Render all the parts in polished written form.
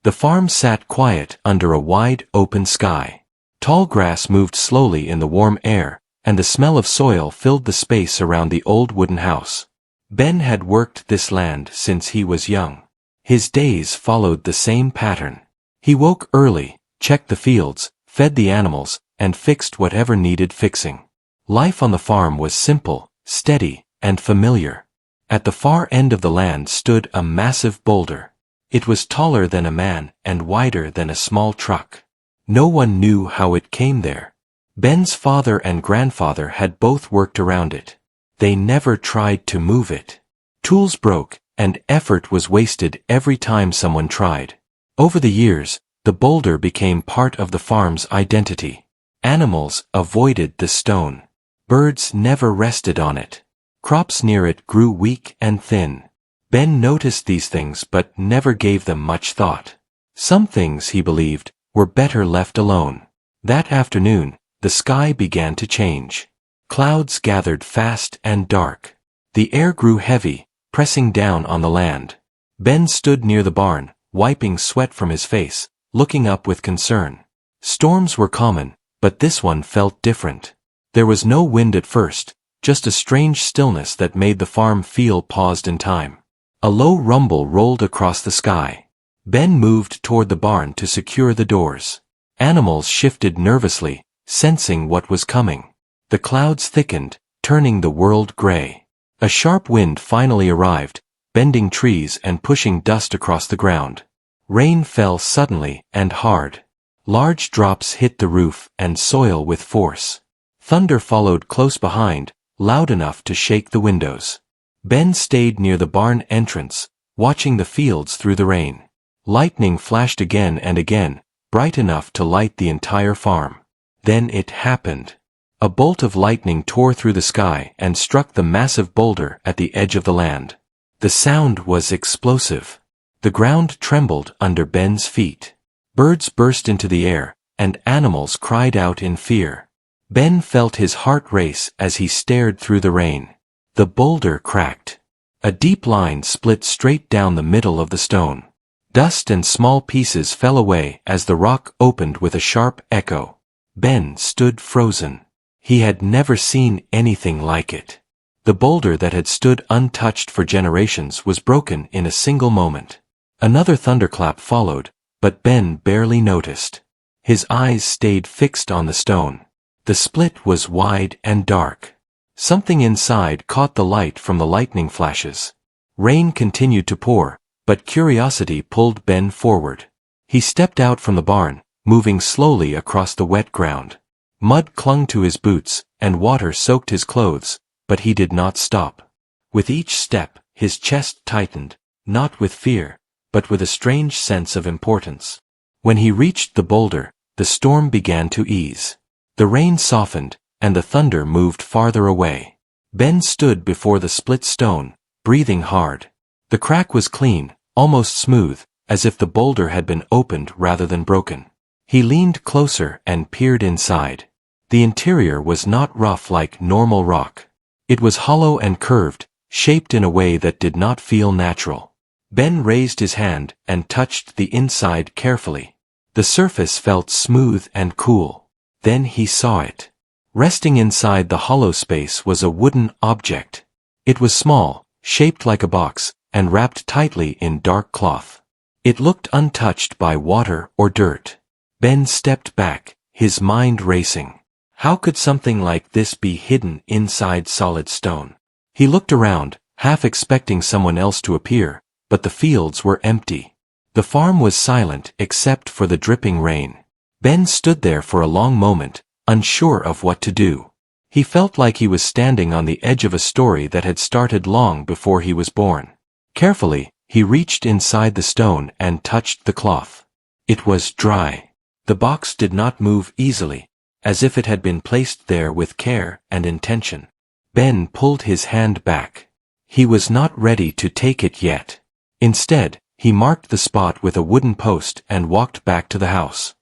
The farm sat quiet under a wide, open sky. Tall grass moved slowly in the warm air, and the smell of soil filled the space around the old wooden house. Ben had worked this land since he was young. His days followed the same pattern. He woke early, checked the fields, fed the animals, and fixed whatever needed fixing. Life on the farm was simple, steady, and familiar. At the far end of the land stood a massive boulder. It was taller than a man and wider than a small truck. No one knew how it came there. Ben's father and grandfather had both worked around it. They never tried to move it. Tools broke, and effort was wasted every time someone tried. Over the years, the boulder became part of the farm's identity. Animals avoided the stone. Birds never rested on it. Crops near it grew weak and thin. Ben noticed these things but never gave them much thought. Some things, he believed, were better left alone. That afternoon, the sky began to change. Clouds gathered fast and dark. The air grew heavy, pressing down on the land. Ben stood near the barn, wiping sweat from his face, looking up with concern. Storms were common, but this one felt different. There was no wind at first, just a strange stillness that made the farm feel paused in time. A low rumble rolled across the sky. Ben moved toward the barn to secure the doors. Animals shifted nervously, sensing what was coming. The clouds thickened, turning the world gray. A sharp wind finally arrived, bending trees and pushing dust across the ground. Rain fell suddenly and hard. Large drops hit the roof and soil with force. Thunder followed close behind, loud enough to shake the windows. Ben stayed near the barn entrance, watching the fields through the rain. Lightning flashed again and again, bright enough to light the entire farm. Then it happened. A bolt of lightning tore through the sky and struck the massive boulder at the edge of the land. The sound was explosive. The ground trembled under Ben's feet. Birds burst into the air, and animals cried out in fear. Ben felt his heart race as he stared through the rain. The boulder cracked. A deep line split straight down the middle of the stone. Dust and small pieces fell away as the rock opened with a sharp echo. Ben stood frozen. He had never seen anything like it. The boulder that had stood untouched for generations was broken in a single moment. Another thunderclap followed, but Ben barely noticed. His eyes stayed fixed on the stone. The split was wide and dark. Something inside caught the light from the lightning flashes. Rain continued to pour, but curiosity pulled Ben forward. He stepped out from the barn, moving slowly across the wet ground. Mud clung to his boots, and water soaked his clothes, but he did not stop. With each step, his chest tightened, not with fear, but with a strange sense of importance. When he reached the boulder, the storm began to ease. The rain softened, and the thunder moved farther away. Ben stood before the split stone, breathing hard. The crack was clean, almost smooth, as if the boulder had been opened rather than broken. He leaned closer and peered inside. The interior was not rough like normal rock. It was hollow and curved, shaped in a way that did not feel natural. Ben raised his hand and touched the inside carefully. The surface felt smooth and cool. Then he saw it. Resting inside the hollow space was a wooden object. It was small, shaped like a box, and wrapped tightly in dark cloth. It looked untouched by water or dirt. Ben stepped back, his mind racing. How could something like this be hidden inside solid stone? He looked around, half expecting someone else to appear, but the fields were empty. The farm was silent except for the dripping rain. Ben stood there for a long moment, unsure of what to do. He felt like he was standing on the edge of a story that had started long before he was born. Carefully, he reached inside the stone and touched the cloth. It was dry. The box did not move easily, as if it had been placed there with care and intention. Ben pulled his hand back. He was not ready to take it yet. Instead, he marked the spot with a wooden post and walked back to the house.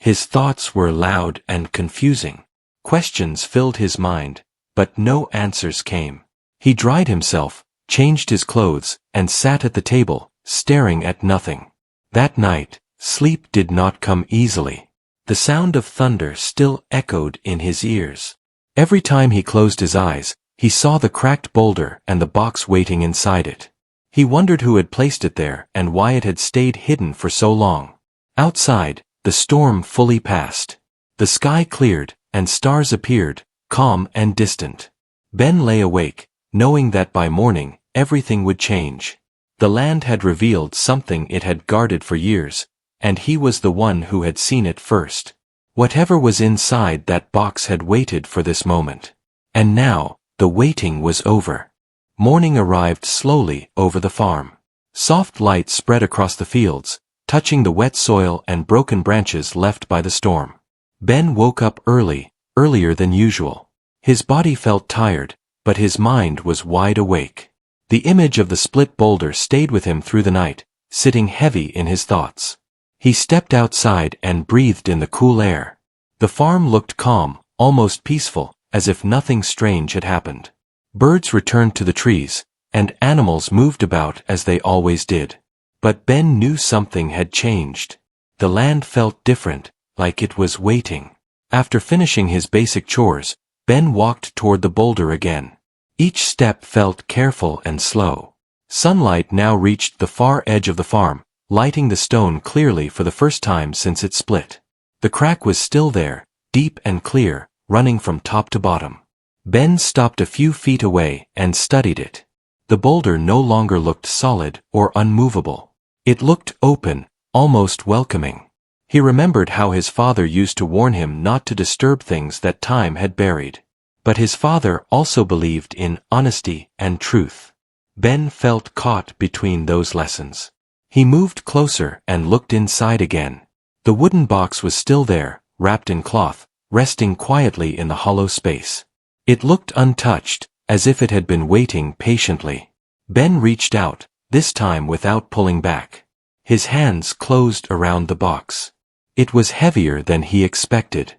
His thoughts were loud and confusing. Questions filled his mind, but no answers came. He dried himself, changed his clothes, and sat at the table, staring at nothing. That night, Sleep did not come easily. The sound of thunder still echoed in his ears. Every time he closed his eyes, he saw the cracked boulder and the box waiting inside it. He wondered who had placed it there and why it had stayed hidden for so long. Outside, the storm fully passed. The sky cleared, and stars appeared, calm and distant. Ben lay awake, knowing that by morning, everything would change. The land had revealed something it had guarded for years, and he was the one who had seen it first. Whatever was inside that box had waited for this moment. And now, the waiting was over. Morning arrived slowly over the farm. Soft light spread across the fields, touching the wet soil and broken branches left by the storm. Ben woke up earlier than usual. His body felt tired, but his mind was wide awake. The image of the split boulder stayed with him through the night, sitting heavy in his thoughts. He stepped outside and breathed in the cool air. The farm looked calm, almost peaceful, as if nothing strange had happened. Birds returned to the trees, and animals moved about as they always did. But Ben knew something had changed. The land felt different, like it was waiting. After finishing his basic chores, Ben walked toward the boulder again. Each step felt careful and slow. Sunlight now reached the far edge of the farm, lighting the stone clearly for the first time since it split. The crack was still there, deep and clear, running from top to bottom. Ben stopped a few feet away and studied it. The boulder no longer looked solid or unmovable. It looked open, almost welcoming. He remembered how his father used to warn him not to disturb things that time had buried. But his father also believed in honesty and truth. Ben felt caught between those lessons. He moved closer and looked inside again. The wooden box was still there, wrapped in cloth, resting quietly in the hollow space. It looked untouched, as if it had been waiting patiently. Ben reached out, this time without pulling back. His hands closed around the box. It was heavier than he expected.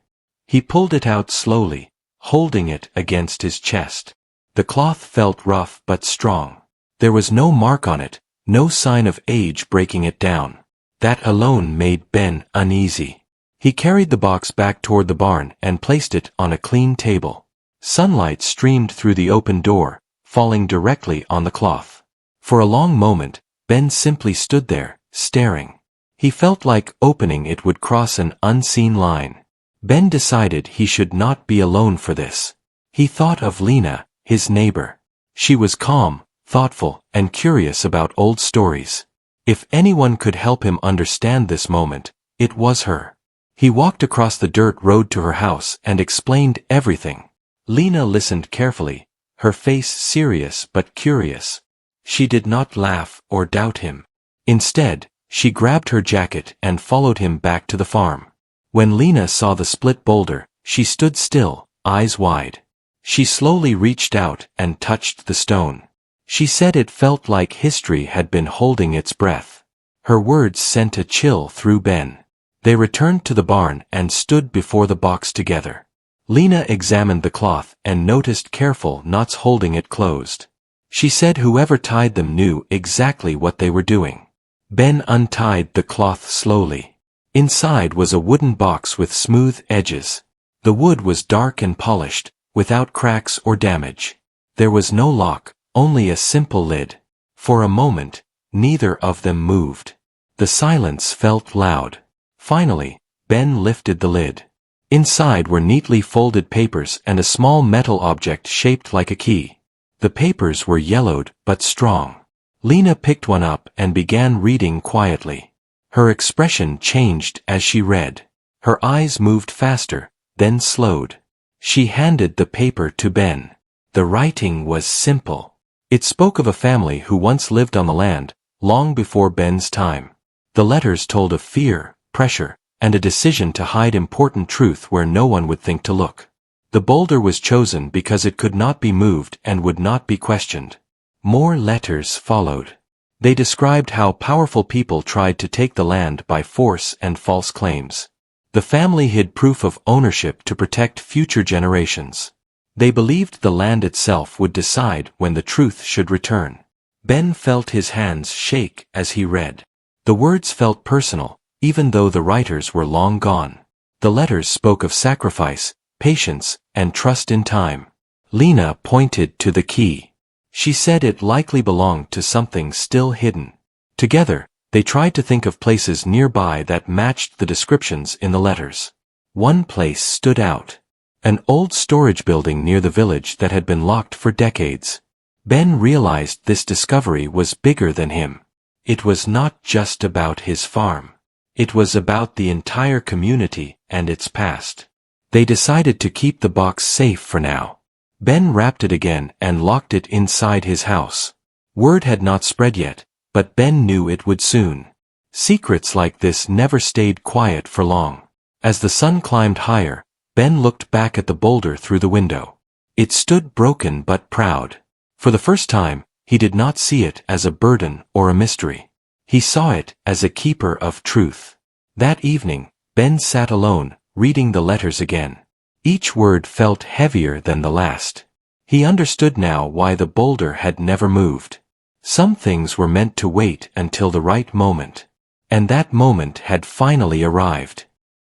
He pulled it out slowly, holding it against his chest. The cloth felt rough but strong. There was no mark on it, no sign of age breaking it down. That alone made Ben uneasy. He carried the box back toward the barn and placed it on a clean table. Sunlight streamed through the open door, falling directly on the cloth. For a long moment, Ben simply stood there, staring. He felt like opening it would cross an unseen line. Ben decided he should not be alone for this. He thought of Lena, his neighbor. She was calm, thoughtful, and curious about old stories. If anyone could help him understand this moment, it was her. He walked across the dirt road to her house and explained everything. Lena listened carefully, her face serious but curious. She did not laugh or doubt him. Instead, she grabbed her jacket and followed him back to the farm. When Lena saw the split boulder, she stood still, eyes wide. She slowly reached out and touched the stone. She said it felt like history had been holding its breath. Her words sent a chill through Ben. They returned to the barn and stood before the box together. Lena examined the cloth and noticed careful knots holding it closed. She said whoever tied them knew exactly what they were doing. Ben untied the cloth slowly. Inside was a wooden box with smooth edges. The wood was dark and polished, without cracks or damage. There was no lock, only a simple lid. For a moment, neither of them moved. The silence felt loud. Finally, Ben lifted the lid. Inside were neatly folded papers and a small metal object shaped like a key. The papers were yellowed but strong. Lena picked one up and began reading quietly. Her expression changed as she read. Her eyes moved faster, then slowed. She handed the paper to Ben. The writing was simple. It spoke of a family who once lived on the land, long before Ben's time. The letters told of fear, pressure, and a decision to hide important truth where no one would think to look. The boulder was chosen because it could not be moved and would not be questioned. More letters followed. They described how powerful people tried to take the land by force and false claims. The family hid proof of ownership to protect future generations. They believed the land itself would decide when the truth should return. Ben felt his hands shake as he read. The words felt personal, even though the writers were long gone. The letters spoke of sacrifice, patience, and trust in time. Lena pointed to the key. She said it likely belonged to something still hidden. Together, they tried to think of places nearby that matched the descriptions in the letters. One place stood out. An old storage building near the village that had been locked for decades. Ben realized this discovery was bigger than him. It was not just about his farm. It was about the entire community and its past. They decided to keep the box safe for now. Ben wrapped it again and locked it inside his house. Word had not spread yet, but Ben knew it would soon. Secrets like this never stayed quiet for long. As the sun climbed higher, Ben looked back at the boulder through the window. It stood broken but proud. For the first time, he did not see it as a burden or a mystery. He saw it as a keeper of truth. That evening, Ben sat alone, reading the letters again. Each word felt heavier than the last. He understood now why the boulder had never moved. Some things were meant to wait until the right moment. And that moment had finally arrived.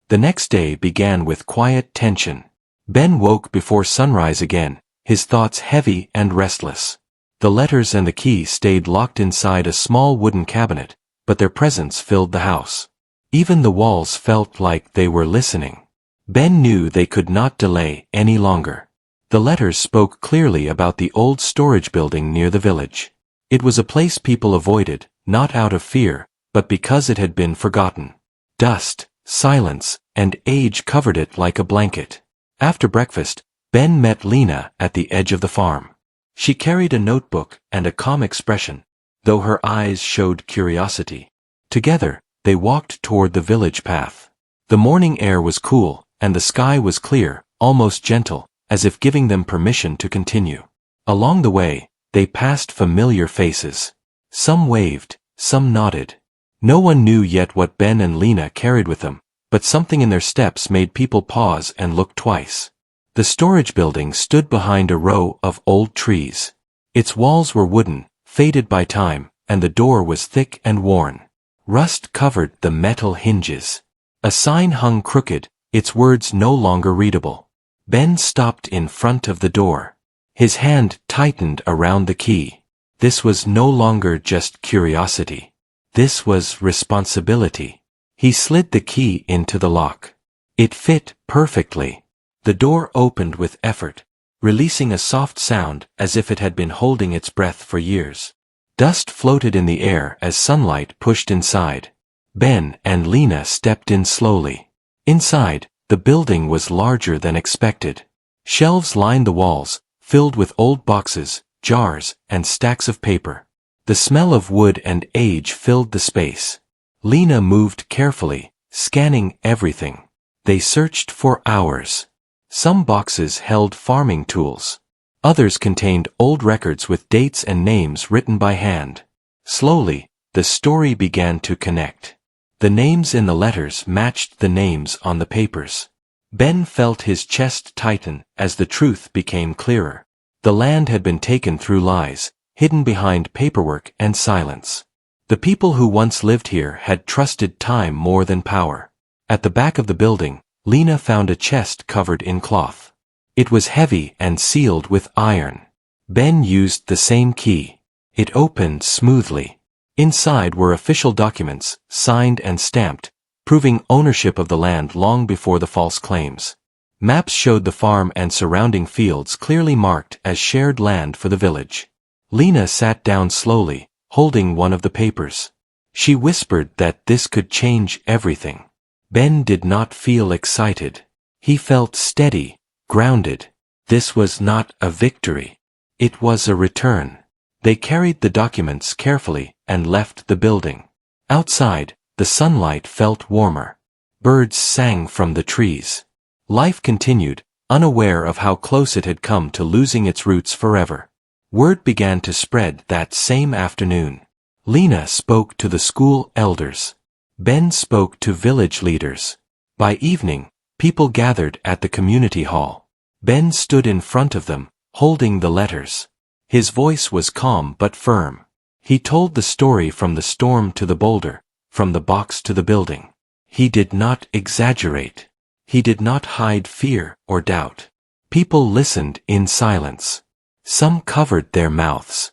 The next day began with quiet tension. Ben woke before sunrise again, his thoughts heavy and restless. The letters and the key stayed locked inside a small wooden cabinet, but their presence filled the house. Even the walls felt like they were listening. Ben knew they could not delay any longer. The letters spoke clearly about the old storage building near the village. It was a place people avoided, not out of fear, but because it had been forgotten. Dust, silence, and age covered it like a blanket. After breakfast, Ben met Lena at the edge of the farm. She carried a notebook and a calm expression, though her eyes showed curiosity. Together, they walked toward the village path. The morning air was cool, and the sky was clear, almost gentle, as if giving them permission to continue. Along the way, they passed familiar faces. Some waved, some nodded. No one knew yet what Ben and Lena carried with them, but something in their steps made people pause and look twice. The storage building stood behind a row of old trees. Its walls were wooden, faded by time, and the door was thick and worn. Rust covered the metal hinges. A sign hung crooked, its words no longer readable. Ben stopped in front of the door. His hand tightened around the key. This was no longer just curiosity. This was responsibility. He slid the key into the lock. It fit perfectly. The door opened with effort, releasing a soft sound as if it had been holding its breath for years. Dust floated in the air as sunlight pushed inside. Ben and Lena stepped in slowly. Inside, the building was larger than expected. Shelves lined the walls, filled with old boxes, jars, and stacks of paper. The smell of wood and age filled the space. Lena moved carefully, scanning everything. They searched for hours. Some boxes held farming tools. Others contained old records with dates and names written by hand. Slowly, the story began to connect. The names in the letters matched the names on the papers. Ben felt his chest tighten as the truth became clearer. The land had been taken through lies, hidden behind paperwork and silence. The people who once lived here had trusted time more than power. At the back of the building, Lena found a chest covered in cloth. It was heavy and sealed with iron. Ben used the same key. It opened smoothly. Inside were official documents, signed and stamped, proving ownership of the land long before the false claims. Maps showed the farm and surrounding fields clearly marked as shared land for the village. Lena sat down slowly, holding one of the papers. She whispered that this could change everything. Ben did not feel excited. He felt steady, grounded. This was not a victory. It was a return. They carried the documents carefully and left the building. Outside, the sunlight felt warmer. Birds sang from the trees. Life continued, unaware of how close it had come to losing its roots forever. Word began to spread that same afternoon. Lena spoke to the school elders. Ben spoke to village leaders. By evening, people gathered at the community hall. Ben stood in front of them, holding the letters. His voice was calm but firm. He told the story from the storm to the boulder, from the box to the building. He did not exaggerate. He did not hide fear or doubt. People listened in silence. Some covered their mouths.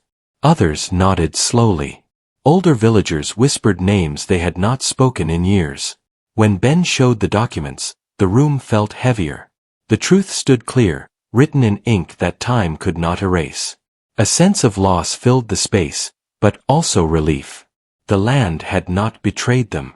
Others nodded slowly. Older villagers whispered names they had not spoken in years. When Ben showed the documents, the room felt heavier. The truth stood clear, written in ink that time could not erase. A sense of loss filled the space, but also relief. The land had not betrayed them.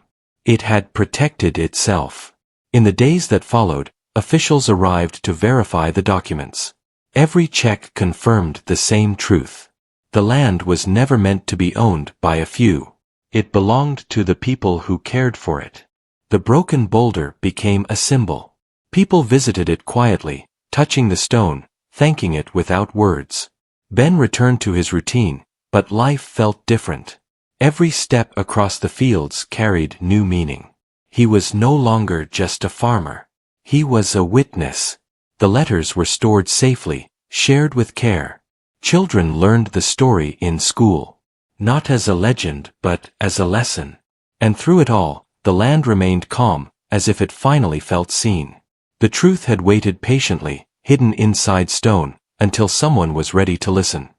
It had protected itself. In the days that followed, officials arrived to verify the documents. Every check confirmed the same truth. The land was never meant to be owned by a few. It belonged to the people who cared for it. The broken boulder became a symbol. People visited it quietly, touching the stone, thanking it without words. Ben returned to his routine, but life felt different. Every step across the fields carried new meaning. He was no longer just a farmer. He was a witness. The letters were stored safely, shared with care. Children learned the story in school, not as a legend but as a lesson. And through it all, the land remained calm, as if it finally felt seen. The truth had waited patiently, hidden inside stone, until someone was ready to listen.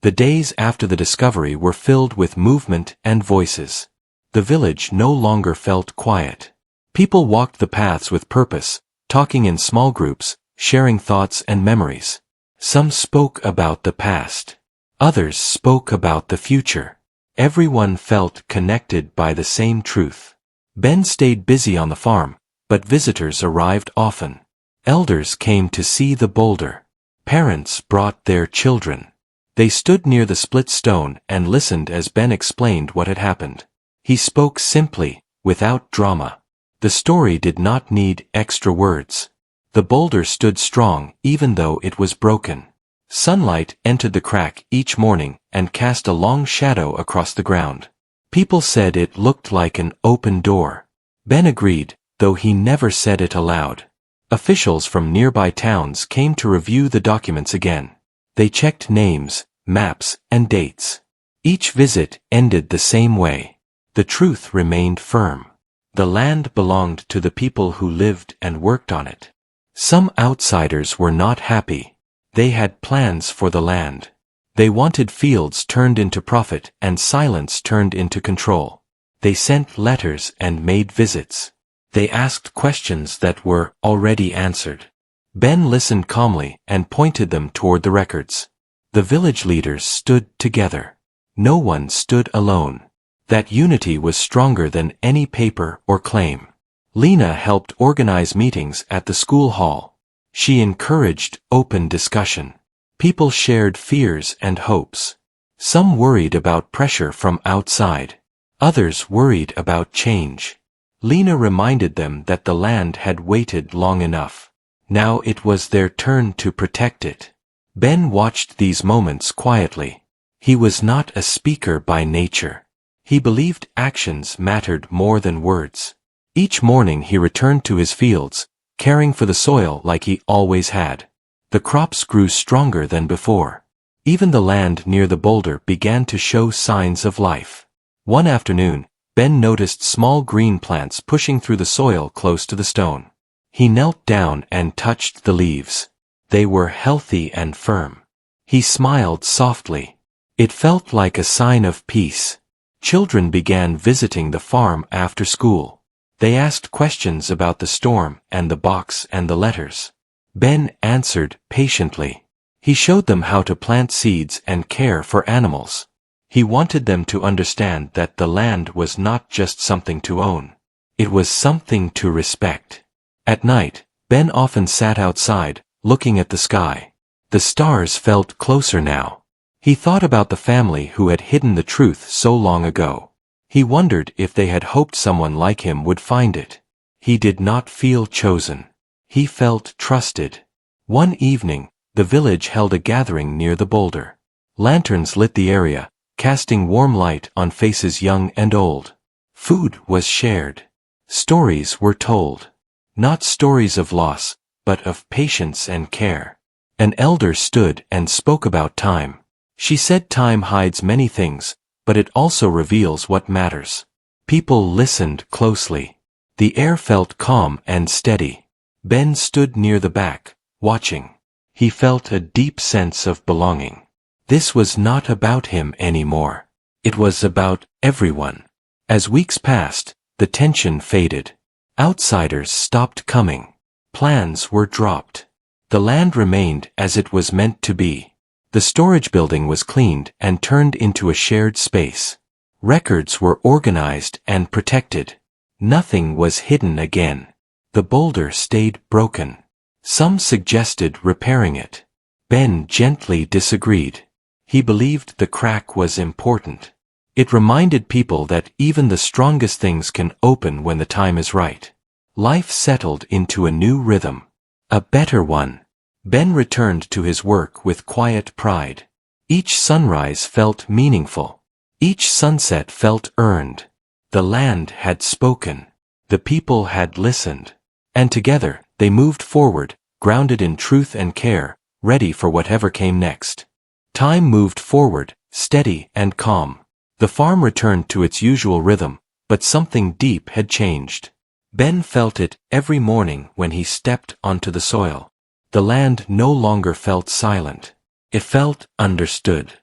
The days after the discovery were filled with movement and voices. The village no longer felt quiet. People walked the paths with purpose, talking in small groups, sharing thoughts and memories. Some spoke about the past. Others spoke about the future. Everyone felt connected by the same truth. Ben stayed busy on the farm, but visitors arrived often. Elders came to see the boulder. Parents brought their children. They stood near the split stone and listened as Ben explained what had happened. He spoke simply, without drama. The story did not need extra words. The boulder stood strong even though it was broken. Sunlight entered the crack each morning and cast a long shadow across the ground. People said it looked like an open door. Ben agreed, though he never said it aloud. Officials from nearby towns came to review the documents again. They checked names, maps, and dates. Each visit ended the same way. The truth remained firm. The land belonged to the people who lived and worked on it. Some outsiders were not happy. They had plans for the land. They wanted fields turned into profit and silence turned into control. They sent letters and made visits. They asked questions that were already answered. Ben listened calmly and pointed them toward the records. The village leaders stood together. No one stood alone. That unity was stronger than any paper or claim. Lena helped organize meetings at the school hall. She encouraged open discussion. People shared fears and hopes. Some worried about pressure from outside. Others worried about change. Lena reminded them that the land had waited long enough. Now it was their turn to protect it. Ben watched these moments quietly. He was not a speaker by nature. He believed actions mattered more than words. Each morning he returned to his fields, caring for the soil like he always had. The crops grew stronger than before. Even the land near the boulder began to show signs of life. One afternoon, Ben noticed small green plants pushing through the soil close to the stone. He knelt down and touched the leaves. They were healthy and firm. He smiled softly. It felt like a sign of peace. Children began visiting the farm after school. They asked questions about the storm and the box and the letters. Ben answered patiently. He showed them how to plant seeds and care for animals. He wanted them to understand that the land was not just something to own. It was something to respect. At night, Ben often sat outside, looking at the sky. The stars felt closer now. He thought about the family who had hidden the truth so long ago. He wondered if they had hoped someone like him would find it. He did not feel chosen. He felt trusted. One evening, the village held a gathering near the boulder. Lanterns lit the area, casting warm light on faces young and old. Food was shared. Stories were told. Not stories of loss, but of patience and care. An elder stood and spoke about time. She said time hides many things, but it also reveals what matters. People listened closely. The air felt calm and steady. Ben stood near the back, watching. He felt a deep sense of belonging. This was not about him anymore. It was about everyone. As weeks passed, the tension faded. Outsiders stopped coming. Plans were dropped. The land remained as it was meant to be. The storage building was cleaned and turned into a shared space. Records were organized and protected. Nothing was hidden again. The boulder stayed broken. Some suggested repairing it. Ben gently disagreed. He believed the crack was important. It reminded people that even the strongest things can open when the time is right. Life settled into a new rhythm. A better one. Ben returned to his work with quiet pride. Each sunrise felt meaningful. Each sunset felt earned. The land had spoken. The people had listened. And together, they moved forward, grounded in truth and care, ready for whatever came next. Time moved forward, steady and calm. The farm returned to its usual rhythm, but something deep had changed. Ben felt it every morning when he stepped onto the soil. The land no longer felt silent. It felt understood.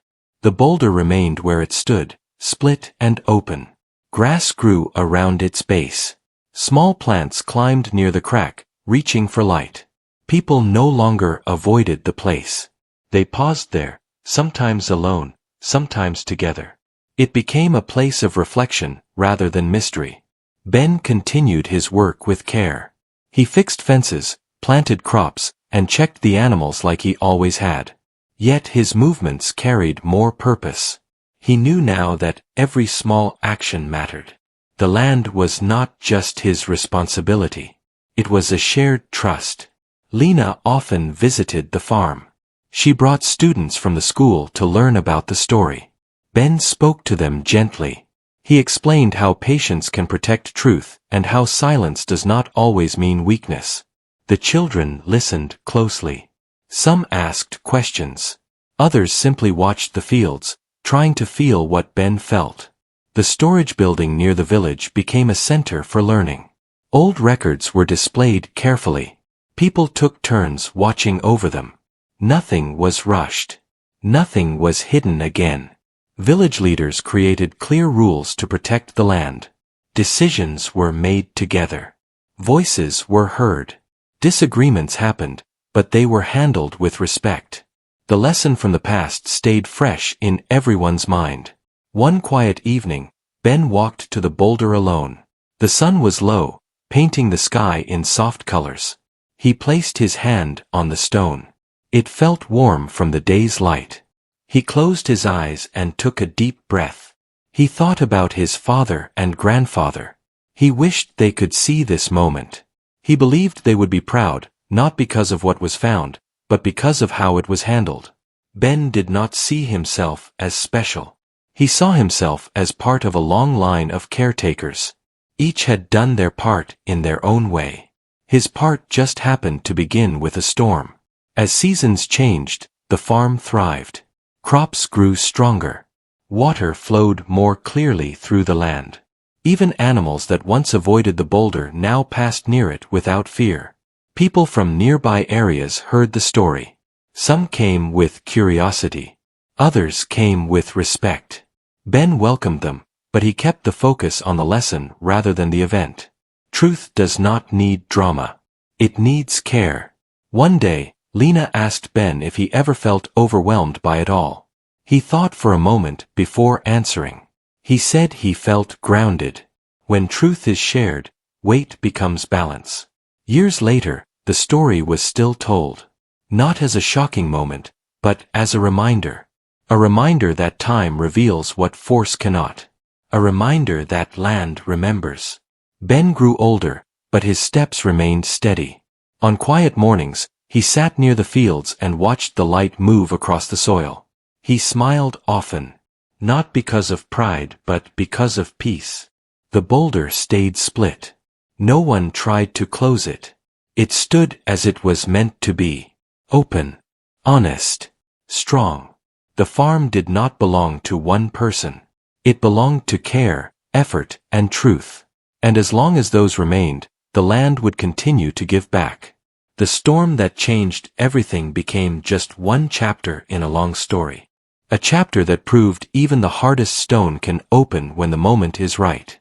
The boulder remained where it stood, split and open. Grass grew around its base. Small plants climbed near the crack, reaching for light. People no longer avoided the place. They paused there, sometimes alone, sometimes together. It became a place of reflection rather than mystery. Ben continued his work with care. He fixed fences, planted crops, and checked the animals like he always had. Yet his movements carried more purpose. He knew now that every small action mattered. The land was not just his responsibility. It was a shared trust. Lena often visited the farm. She brought students from the school to learn about the story. Ben spoke to them gently. He explained how patience can protect truth and how silence does not always mean weakness. The children listened closely. Some asked questions. Others simply watched the fields, trying to feel what Ben felt. The storage building near the village became a center for learning. Old records were displayed carefully. People took turns watching over them. Nothing was rushed. Nothing was hidden again. Village leaders created clear rules to protect the land. Decisions were made together. Voices were heard. Disagreements happened, but they were handled with respect. The lesson from the past stayed fresh in everyone's mind. One quiet evening, Ben walked to the boulder alone. The sun was low, painting the sky in soft colors. He placed his hand on the stone. It felt warm from the day's light. He closed his eyes and took a deep breath. He thought about his father and grandfather. He wished they could see this moment. He believed they would be proud, not because of what was found, but because of how it was handled. Ben did not see himself as special. He saw himself as part of a long line of caretakers. Each had done their part in their own way. His part just happened to begin with a storm. As seasons changed, the farm thrived. Crops grew stronger. Water flowed more clearly through the land. Even animals that once avoided the boulder now passed near it without fear. People from nearby areas heard the story. Some came with curiosity. Others came with respect. Ben welcomed them, but he kept the focus on the lesson rather than the event. Truth does not need drama. It needs care. One day, Lena asked Ben if he ever felt overwhelmed by it all. He thought for a moment before answering. He said he felt grounded. When truth is shared, weight becomes balance. Years later, the story was still told. Not as a shocking moment, but as a reminder. A reminder that time reveals what force cannot. A reminder that land remembers. Ben grew older, but his steps remained steady. On quiet mornings, he sat near the fields and watched the light move across the soil. He smiled often. Not because of pride, but because of peace. The boulder stayed split. No one tried to close it. It stood as it was meant to be. Open. Honest. Strong. The farm did not belong to one person. It belonged to care, effort, and truth. and as long as those remained, the land would continue to give back. The storm that changed everything became just one chapter in a long story. A chapter that proved even the hardest stone can open when the moment is right.